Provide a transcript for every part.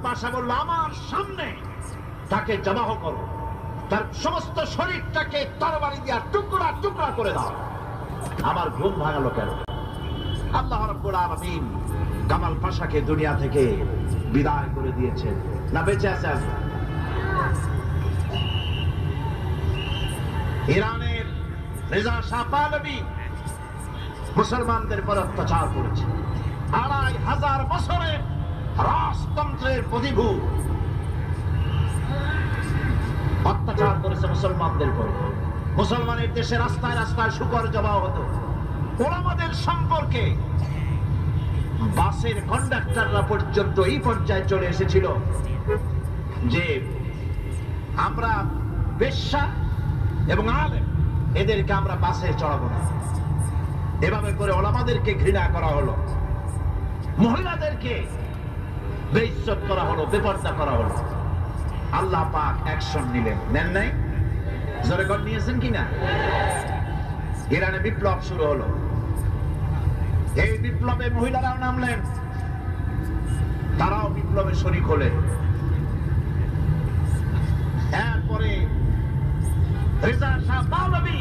পাশা বলল, আমার সামনে তাকে জবাহ করো, তার সমস্ত শরীরটাকে তরবারি দিয়া টুকরা টুকরা করে দাও। আমার ঘুম ভাঙালো কেন? আল্লাহ রাব্বুল আলামিন কামাল পাশাকে দুনিয়া থেকে বিদায় করে দিয়েছেন, না বেঁচে আছে আজ? ইরানের রেজা শাহ পাহলভী মুসলমানদের পর অত্যাচার করেছে। ২৫০০ বছরের রাজতন্ত্রের প্রতিভূ অত্যাচার করেছে মুসলমানদের পর। মুসলমানের দেশে রাস্তায় রাস্তায় শুকর জবাহ হতো। ওলামাদের সম্পর্কে বাসের কন্ডাক্টররা পর্যন্ত এই পর্যায়ে চলে এসেছিল যে আমরা বেশ্যা এবং আলেম, এদেরকে আমরা বাসে চড়াবো না। এভাবে করে ওলামাদেরকে ঘৃণা করা হলো, মহিলাদেরকে বেইজ্জত করা হলো, বেপরদা করা হলো। আল্লাহ পাক অ্যাকশন নিলেন, নেন নাই? জোরে করে নিয়েছেন কিনা? ইরানে বিপ্লব শুরু হলো। এই বিপ্লবে মহিলারাও নামলেন, তারাও বিপ্লবে শরীক হলেন। এরপরে রেজা শাহ পাহলভী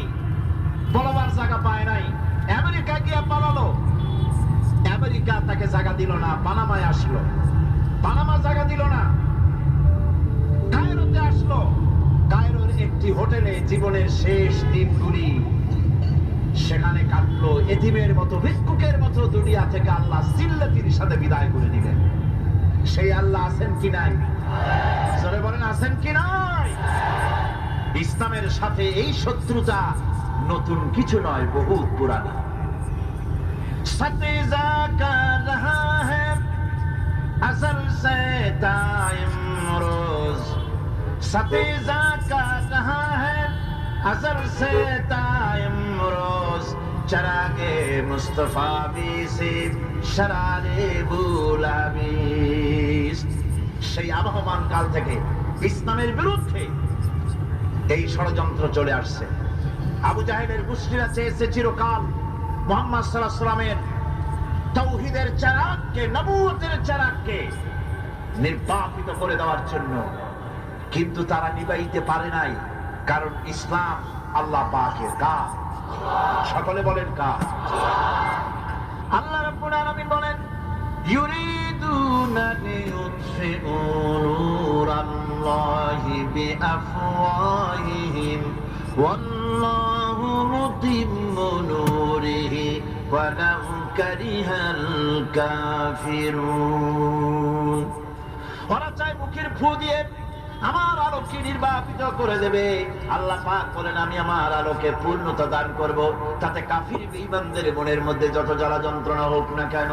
বলবার জায়গা পায় নাই, আমেরিকা গিয়া পালালো। আমেরিকা তাকে জায়গা দিল না, পানামায় আসলো, পানামা জায়গা দিল না। কায়রোতে আসলো, কায়রোর একটি হোটেলে জীবনের শেষ দিনগুলি সেখানে কাটলো। এতিমের মতো, ভিক্ষুকের মতো দুনিয়া থেকে আল্লাহ সিল্লাতির সাথে বিদায় করে দিলেন। সেই আল্লাহ আছেন কি নাই? জোরে বলেন, আছেন কি নাই? ইসলামের সাথে এই শত্রুতা নতুন কিছু নয়, বহুত পুরানা। সতেজা কর রহা হ্যায় আসল সে দাইম রোজ, সতেজা কর রহা হ্যায় আসল সে দাইম রোজ, চরাগে মুস্তফা বিসি শরারে বুলাবিস। সেই আবহমান কাল থেকে ইসলামের বিরুদ্ধে এই ষড়যন্ত্র চলে আসছে। আবু জাহেলের গোষ্ঠীরা চেয়েছে চিরকাল মুহাম্মদ সাল্লাল্লাহু আলাইহি ওয়াসাল্লামের তাওহীদের চারাগকে, নবুয়তের চারাগকে নির্বাপিত করে দেওয়ার জন্য, কিন্তু তারা নিবাইতে পারে নাই। কারণ ইসলাম আল্লাহ পাকের কাজ। সকলে বলেন কাজ। আল্লাহ রাব্বুল আলামিন বলেন, ইউরিদুনা লিইউতফিউ নূরাল্লাহি বিআফওয়াহিহিম ওয়াল্লাহু মুতিম্মু নূরিহি ওয়ালাউ কারিহাল কাফিরুন। ওরা চায় মুখের ফু দিয়ে আমার আলোকে নির্বাপিত করে দেবে। আল্লাহ পাক বলেন, আমি আমার আলোকে পূর্ণতা দান করব, তাতে কাফির বেঈমানদের মনের মধ্যে যত জ্বালা যন্ত্রণা হোক না কেন।